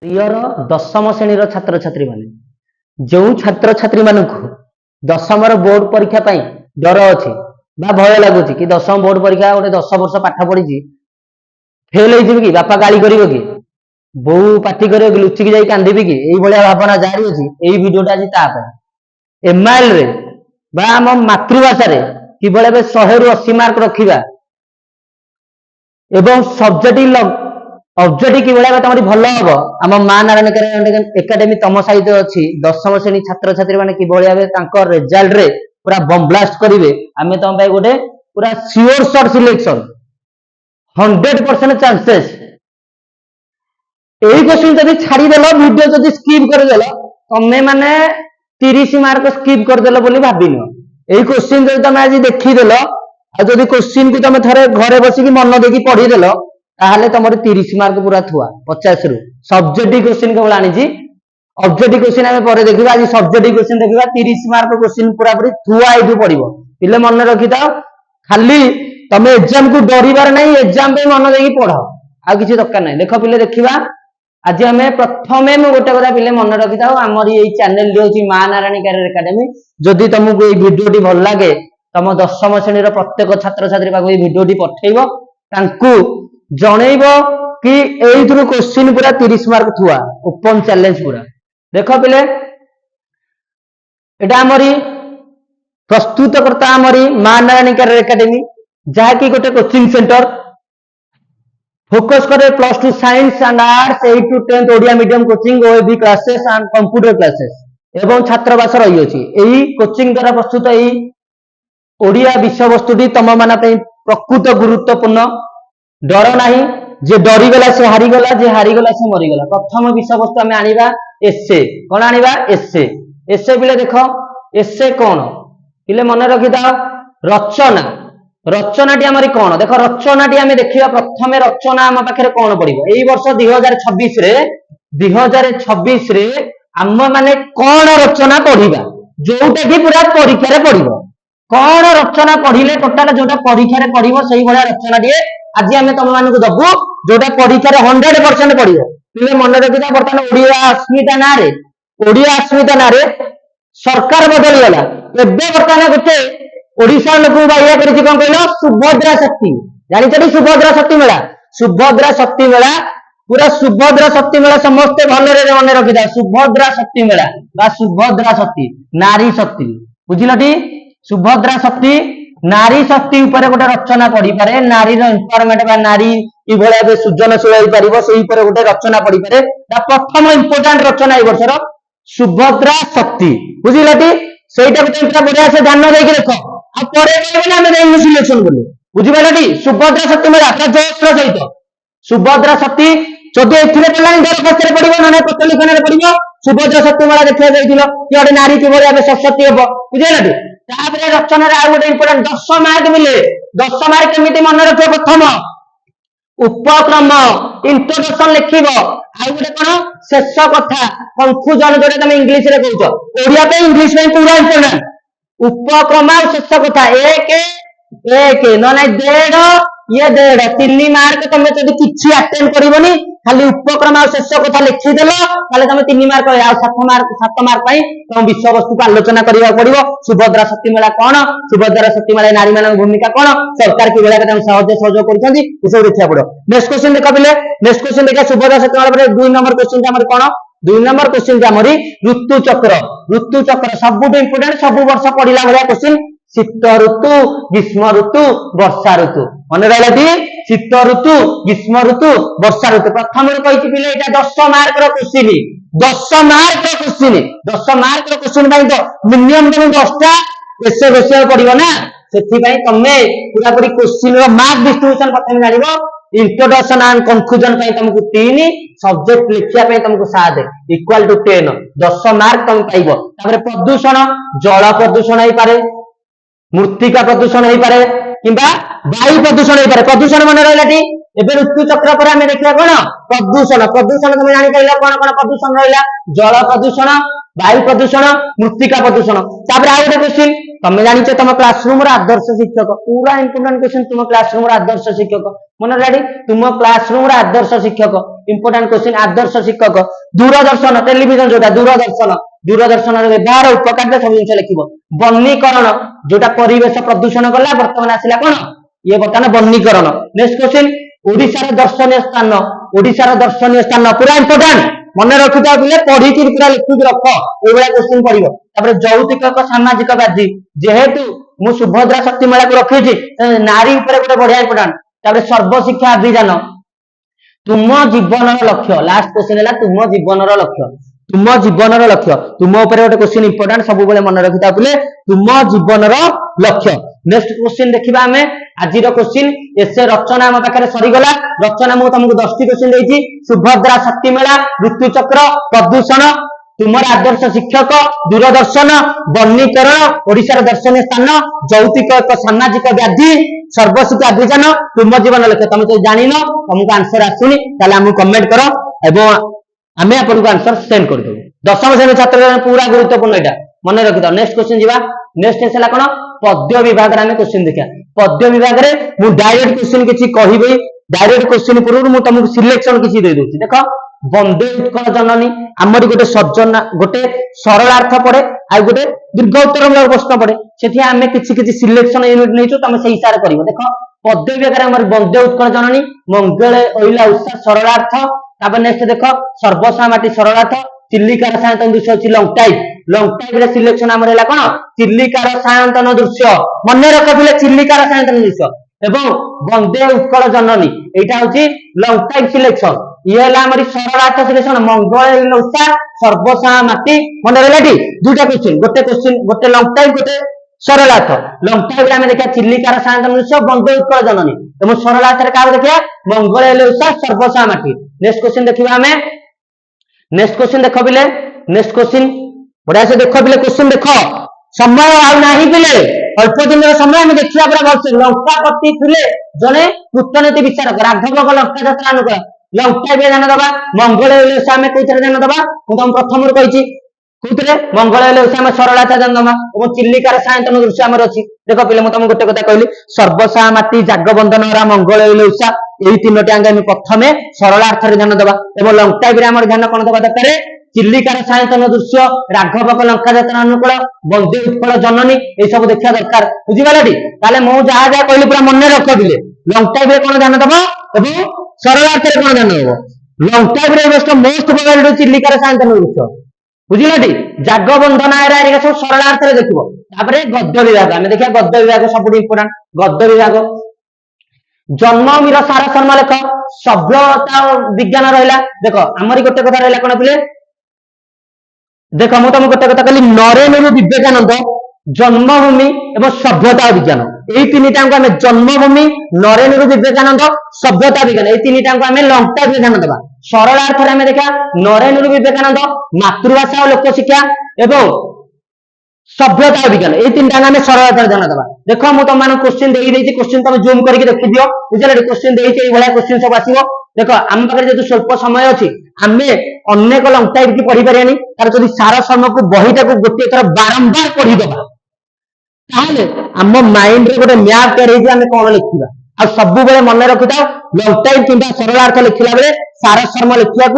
Prior दशम श्रेणी छात्र छात्री माने जो छात्र छात्री मानक दशम बोर्ड परीक्षा डर अच्छी भय लगुच कि दशम बोर्ड परीक्षा गोटे 10 वर्ष पाठ पढ़ी फेल हो कि बापा गाली कर कि बो पार्टी कर लुचिकी जाई कांदी कि यही भावना जारी अच्छी यही भिडियोटा आज एमआईएल रे आम मातृभाषा किभଳି 100 ରୁ 80 मार्क रखा एवं सब्जेक्ट ऑब्जेक्ट किभଳି तुम भल हम आम माँ नारायण एकाडेमी तम सहित अच्छी दशम श्रेणी छात्र छात्री मैंने किभଳି भाव रिजल्ट रे पूरा बम ब्लास्ट करेंगे आम तुम गोटे पूरा सियोर शॉट सिलेक्शन 100% चांसेस यही क्वेश्चन जब छाड़देल वीडियो जब स्किप करदेल तुम्हें माने 30 मार्क स्किप करदेल भाविन यही क्वेश्चन जब तुम आज देखीदेल आदि क्वेश्चन को तुम थे घरे बसिक मन देकी पढ़ीदेल ताहले तुम 30 मार्क पूरा थुआ 50 रु सब्जेक्टिव क्वेश्चन केवल आनी ऑब्जेक्टिव क्वेश्चन आम पर देखा आज सब्जेक्टिव क्वेश्चन देखा 30 मार्क क्वेश्चन पूरा पूरी थुआ ये पड़ो पे मन रखी था खाली तुम एग्जाम को डरबार नहीं एग्जाम पे मन देकी पढ़ आ किसी दरकार नहीं देख पे देखा आज आम प्रथम गोटे कथा पे मन रखी था आमर ये चैनल हूँ माँ नारायण कैरियर एकेडमी जदि तुमको ये भिडियोटी भल लगे तुम दशम श्रेणी प्रत्येक छात्र छात्री पाक ये भिडियोटी पठेब जनइब कि एइथुरु क्वेश्चन पूरा 30 मार्क थुआ ओपन चैलेंज पूरा देख पिले एटा हमरी प्रस्तुत करता हमरी मां नारायण कैरियर एकेडमी जहाँकि गोटे कोचिंग सेंटर फोकस करे +2 science and arts 8 to 10th Odia medium coaching OAB classes and computer classes एवं छात्रवास रही अछि एही कोचिंग द्वारा प्रस्तुत एही ओडिया विषय वस्तुटी तम माना प्रकृत गुरुत्वपूर्ण डर नहीं जे डरीगला से हारीगला जे हारीगला से मरीगला प्रथम विषय वस्तु आम आनिबा एसे कौन आनिबा एसे एसे पिले देख एसे कौन पिले मन रखी था रचना रचनाटी आमरी कौन देख रचनाटी आम देखा प्रथम रचना आम पाखे कौन पड़ो यही वर्ष 2026 रे आम माने कौन रचना पढ़ा जोटा कि पूरा परीक्षा पड़ो कौन रचना पढ़िले टोटाल जोटा परीक्षा पड़ो से रचना टे आज आम तुम मान दबु जोटा परीक्षा 100% पड़ो पे मन रखी बर्तमान ओडिया अस्मिता ना ओडिया अस्मिता ना सरकार बदलीगला बर्तमान गोटे ओडिशा लोक बाह्य कर कौन कहल सुभद्रा शक्ति जानी सुभद्रा शक्ति मेला पूरा सुभद्रा शक्ति मेला समस्ते भलरे मन रखी था सुभद्रा शक्ति मेला सुभद्रा शक्ति नारी शक्ति बुझिलटी सुभद्रा शक्ति नारी शक्ति ऊपर गोटे रचना पढ़ी पारे नारी एम्पावरमेंट नारी किभଳି सृजनशील हो पार से गोटे रचना पढ़ी पारे प्रथम इंपोर्टाट रचना ए वर्षर सुभद्रा शक्ति बुझिलटी सेटा बढ़िया से ध्यान देके देख सिलेक्शन बोले बुझिपारे सुभद्रा शक्ति मेला जोशर सहित सुभद्रा शक्ति जदि दरखास्त पड़ो ना प्रतिलिखन पड़ो सुभद्रा शक्ति मेला देखा जाइए कि नारी किभଳି सशक्ति हम बुझेगा रचना आउ गोटे इंपोर्टाट 10 मार्क मिले 10 मार्क केमिति मन रखियो प्रथम उपक्रम इंट्रोडक्शन लिखिबो आउ गोटे कोन शेष कथा कंफ्यूजन जोटा तुम इंग्लिश रे कहउछो ओडिया पे इंग्लिश में पूरा इंपोर्टेंट उपक्रम और शेष कथा एक एक न नहीं 1.5 मार्क तुम जब किसी अटेंड करबनी खाली उपक्रम और शेष कथा लिखिदेल ताले तुम 3 मार्क आ 7 मार्क तुम विषय वस्तु को आलोचना करबा पड़िबो सुभद्रा शक्ति मेला कौन सुभद्रा शक्ति मेला नारी मान भूमिका कौन सरकार कि सहयोग कर देखा पड़ो नेक्स्ट क्वेश्चन देख पिले नेक्स्ट क्वेश्चन देखा सुभद्रा शक्ति मेला 2 नंबर क्वेश्चन कौन 2 नंबर क्वेश्चन आमरी ऋतु चक्र सब इंपोर्टेंट सब वर्ष पढ़ला भाया क्वेश्चन शीत ऋतु ग्रीष्म ऋतु वर्षा ऋतु मन रहा शीत ऋतु ग्रीष्म ऋतु वर्षा ऋतु प्रथम कही पिले 10 mark question 10 mark question 10 mark question तो मिनिमम तुम 10टा एसे विषय पड़ो ना से तुम पूरा पूरी क्वेश्चन मार्क डिस्ट्रीब्यूशन प्रथम जान इंट्रोडक्शन एंड कंक्लूजन तुमको 3 सब्जेक्ट लिखा तुमको 7 इक्वल टू 10 10 मार्क तुम पाइब प्रदूषण जल प्रदूषण हो पारे मृत्तिका प्रदूषण हो पारे किंबा वायु प्रदूषण हो पारे प्रदूषण मन रही एबे ऋतु चक्र पर आम देखा कौन प्रदूषण प्रदूषण तुम जानी पाइल कौन कौन प्रदूषण रहा जल प्रदूषण वायु प्रदूषण मृत्तिका प्रदूषण तापर आ गोटे क्वेश्चन तमे जानिଛ तम क्लासरूम रो आदर्श शिक्षक पूरा इंपोर्टेंट क्वेश्चन तुम क्लासरूम रो आदर्श शिक्षक मन रेडी तुम क्लासरूम रो आदर्श शिक्षक इंपोर्टेंट क्वेश्चन आदर्श शिक्षक दूरदर्शन टेलीविजन जोटा दूरदर्शन रे व्यवहार उपकारिता सब जिनिस लिखिबो वनीकरण जोटा परिवेश प्रदूषण कला वर्तमान आसिला कोन ये वर्तमान वनीकरण नेक्स्ट क्वेश्चन ओडिसा रो दर्शनीय स्थान पूरा इंपोर्टेंट मन रखिता बोले पढ़ी पूरा लिखिक रख ये क्वेश्चन पढ़िबो तापर जौतिक सामाजिक व्याधि जेहेतु मु सुभद्रा शक्ति मेला को रखी नारी ऊपर गोटे बढ़िया इंपोर्टेंट तापर सर्वशिक्षा अभियान तुम जीवन लक्ष्य लास्ट क्वेश्चन है तुम जीवन लक्ष्य तुम ऊपर गोटे क्वेश्चन इंपोर्टेंट सब मन रखिता बोले तुम जीवन लक्ष्य नेक्स्ट क्वेश्चन देखिबा हमें आज क्वेश्चन एसे रचना आम पाखे सरीगला रचना मु तुमको 10टी क्वेश्चन देछि सुभद्रा शक्ति मेला ऋतुचक्र प्रदूषण तुम आदर्श शिक्षक दूरदर्शन वनीकरण ओडिशा दर्शनीय स्थान जौतिक सामाजिक व्याधि सर्वशिक्षा अभियान तुम जीवन लक्ष्य तुम तो जान तुमको आंसर आसुनी कमेंट कर एवं आम आपको आंसर सेंड कर देबो दशम श्रेणी छात्र पूरा गुरुत्वपूर्ण एटा मन रखिथ नेक्स्ट क्वेश्चन जीवा नेक्स्ट है कौन पद्य विभाग में क्वेश्चन देखा पद्य विभाग में मु डायरेक्ट क्वेश्चन किसी कहबी डायरेक्ट क्वेश्चन पूर्व मुझे तुमको सिलेक्शन किसी दे दूसरी देख वंदे उत्कल जननी आमरी गोटे सज्जना गोटे सरलार्थ पड़े आ गोटे दीर्घ उत्तरमूलक प्रश्न पड़े से आम किसी सिलेक्शन यूनिट नहीं तुम से हिसाब कर देख पद्य विभाग में वंदे उत्कल जननी मंगले ओइला उत्साह सरलार्थ तापर नेक्स्ट देख सर्वसा माटी सरलार्थ चिल्लिकार सायंतन दृश्य अच्छी लंग टाइप सिलेक्शन आम है कौन चिल्लिकार सायंतन दृश्य मन रख पिले चिल्लिकार सायंतन दृश्य एवं वंदे उत्कल जननी यहाँ हूँ लंग टाइप सिलेक्शन ये है सरलार्थ सिलेक्शन मंगल उत्साह सर्वसा माटी मन रहा दुटा क्वेश्चन गोटे लंग टाइप गोटे सरलार्थ लंग टाइप में देखा चिल्लिकार सायंतन दृश्य वंदे उत्कल जननी एवं सरलार्थ क्या देखिए मंगल उत्साह सर्वसा माटी नेक्स्ट क्वेश्चन देखा आम नेक्स्ट क्वेश्चन देख पिले नेक्स्ट क्वेश्चन बढ़िया से देख पिले क्वेश्चन देख समय आउ नहीं पिले अल्प दिन समय आम देखा पूरा भलसे लंकापति थे जड़े कूटनीति विचारक राघव लंका जात्रा अनुकूल लंग टाइप ध्यान दबा मंगल आम कौन ध्यान दबा मुझे प्रथम कही कौन मंगल आम सरलता ध्यान दबा और चिल्लिकार सायंतन दृश्य आम अच्छी देख पिले मुझे तुमको गोटे कथा कहली सर्वसा माटी जागबंधन मंगल उत्साह यही तीनोटी आंगे प्रथम सरलार्थ ध्यान दबा और लंग टाइप ध्यान कौन दबा दरकार चिल्लिकार सायंतन दृश्य राघव लंका जात्रा अनुकूल वंदे उत्कल जननी ये सब देखा दरकार बुझीगल ताले मु जहाँ जहाँ कहली पूरा मन रख दिले लंग टाइप कौन ध्यान दबा और सरलार्थ कौन ध्यान दब लंग टाइप मोस्ट फेवरेट चिल्लिकार सायंतन दृश्य बुझिल जागबंधन एरा सब सरलार्थ देखिए गद्य विभाग आम देखिए गद्य विभाग सब इंपोर्टाट गद्य विभाग जन्मवीर सार शर्मा लेख सभ्यता विज्ञान रहा देख आमरी गोटे कथा रहा कौन पिले देख मुझे तुमको गोटे कथा कहली नरेंद्र विवेकानंद जन्मभूमि एवं सभ्यता विज्ञान यही तीन टाइम आम जन्मभूमि नरेंद्र विवेकानंद सभ्यता विज्ञान यही तीन टाइम आम लंग टाइप ध्यान देवा सरलार्थ आम देखा नरेंद्र विवेकानंद मातृभाषा और लोकशिक्षा एवं सभ्यता विज्ञान ये तीन टाइम आम सरलार्थ ध्यान देवा देख मुझे तुम क्वेश्चन क्वेश्चन तुम जूम करके देखी दियो बुझे क्वेश्चन क्वेश्चन सब आसो देख आम पाखे जो स्वल्प समय अच्छी आम अनेक लंग टाइप की पढ़ी पारे तार जब सार शर्मा को बहीटा को गोटे थर बारंबार पढ़ीदबा ताहले आम माइंड रे गोटे मैप तैयार आम कौन लिखा आ सब मन रखी था लंग टाइप कि सरलार्थ लिखला बेले सार शर्मा लिखा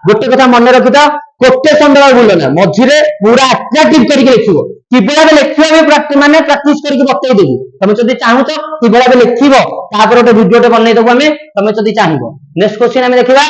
गोटे कथा मन रखी था कोटेशन देवा भूल ना मझे पूरा अट्राक्टिव करके लिखो किभଳି लिखा माने प्राक्टिस करके बतई देवी तुम जब चाहूच किभଳି लिखब तापर गोटे भिडियोटे बनईदेबू आम तुम जब चाह नेक्स्ट क्वेश्चन आम देखा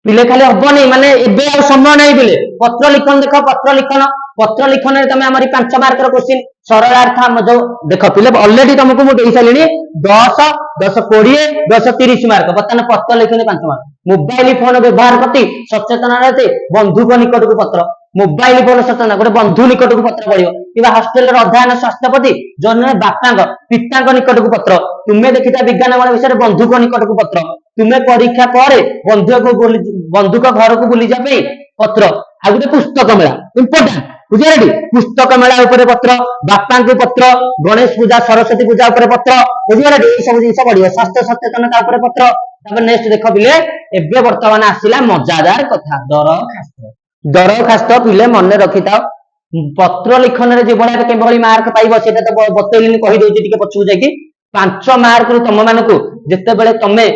पिले खाली हबनी माने एबे आ समय नहीं पिले पत्र लिखन देख पत्र लिखन तुम आम 5 मार्क क्वेश्चन सरलार्थ जो देख पिले ऑलरेडी तुमको मुझे सारे 10 10 20 10 30 मार्क बर्तमान पत्र लिखने 5 मार्क मोबाइल फोन व्यवहार प्रति सचेतन रहते बंधुक निकट को पत्र मोबाइल फोन सचेतन गोटे बंधु निकट को पत्र पड़ो कि हॉस्टेल अध्ययन स्वास्थ्य प्रति जन बापा पिता निकट को पत्र तुम्हें देखा विज्ञान मेला विषय बंधुक निकट को पत्र तुम्हें परीक्षा पर बंधुक घर को बुली जाए पत्र आ गए पुस्तक मेला इंपोर्टाट बुझे पुस्तक मेला उपरे पत्र बापा को पत्र गणेश पूजा सरस्वती पूजा उपरे पत्र बुझे सब जिन पढ़ो स्वास्थ्य सचेतनता उपरे पत्र नेक्स्ट देख पिले एबे वर्तमान आसिला मजादार कथा दरखास्त दरखास्त पिले मन रखि था पत्र लिखन रे जेभଳି केभଳି मार्क पाइबो सेटा तो बतैलिनी कहि दोछि टिके पछु जाकी 5 मार्क रु तम मानकु जेतेबेले तमे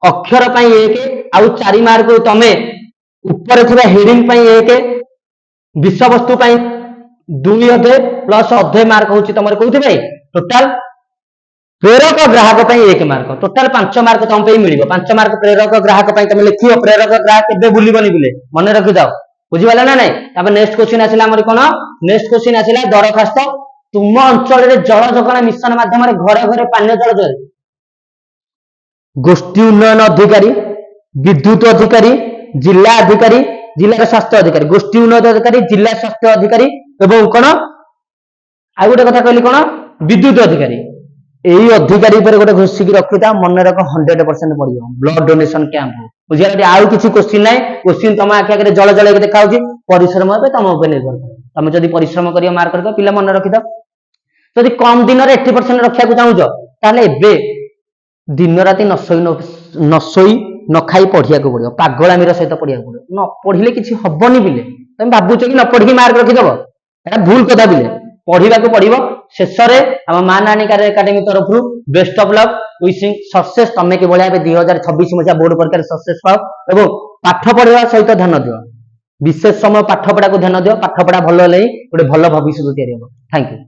अक्षर पई 1 आउ 4 मार्क रु तमे ऊपर थिबा हेडिंग पई 1 विषय वस्तु पई 2 अधे प्लस अधे मार्क होछि तमरे कोथि भाई टोटल प्रेरक ग्राहक पई 1 मार्क टोटल 5 मार्क तम पे मिलिबो 5 मार्क प्रेरक ग्राहक पई तमे लिखियो प्रेरक ग्राहक केबे भूलिबनी बुले मन रखि जाओ बुझी वाला ना नहीं तब नेक्स्ट क्वेश्चन आसिला हमर कोन नेक्स्ट क्वेश्चन आसिला दरखास्त तुम अंचल रे जल जोगान मिशन माध्यम रे घरे घरे पानी जल जोगान गोष्ठी उन्नयन अधिकारी विद्युत अधिकारी जिला अधिकारी जिला स्वास्थ्य अधिकारी गोष्ठी उन्नयन अधिकारी जिला स्वास्थ्य अधिकारी एवं कोन आ गोटे कथा कहली कोन विद्युत अधिकारी एई अधिकारी पर गोटे घोषिक रखिता मन रख 100% पड़ियो ब्लड डोनेशन कैंप बुझिया आउ किछि क्वेश्चन नै क्वेश्चन तम आखि आगे जल जल के देखाउछि परिश्रम हे तम ऊपर निर्भर तम जदि परिश्रम करियो मार्क करतो पिला मन रखितो जदि कम दिन रे 80% रखिया को चाहूछो ताले एबे दिन राति न सोई न खाई पढ़िया को पड़ियो पागलामीर सहित पढ़िया को पड़ियो न पढ़िले किछि हबनी बिले तम भाबुछ कि न पढ़ी मार्क रखि दबो एटा भूल कथा बिले पढ़िबा को पड़िबो शेष रे हम मा नानी एकेडमी तरफ रु best of luck wishing success तमे के भलिया 2026 मसिया बोर्ड परीक्षा सक्सेस पाओ एवं पाठ पढ़िबा सहित ध्यान दियो विशेष समय पाठ पढ़ा को ध्यान दियो पाठ पढ़ा भलो ले गोटे भलो भविष्य तैयारी हो थैंक यू।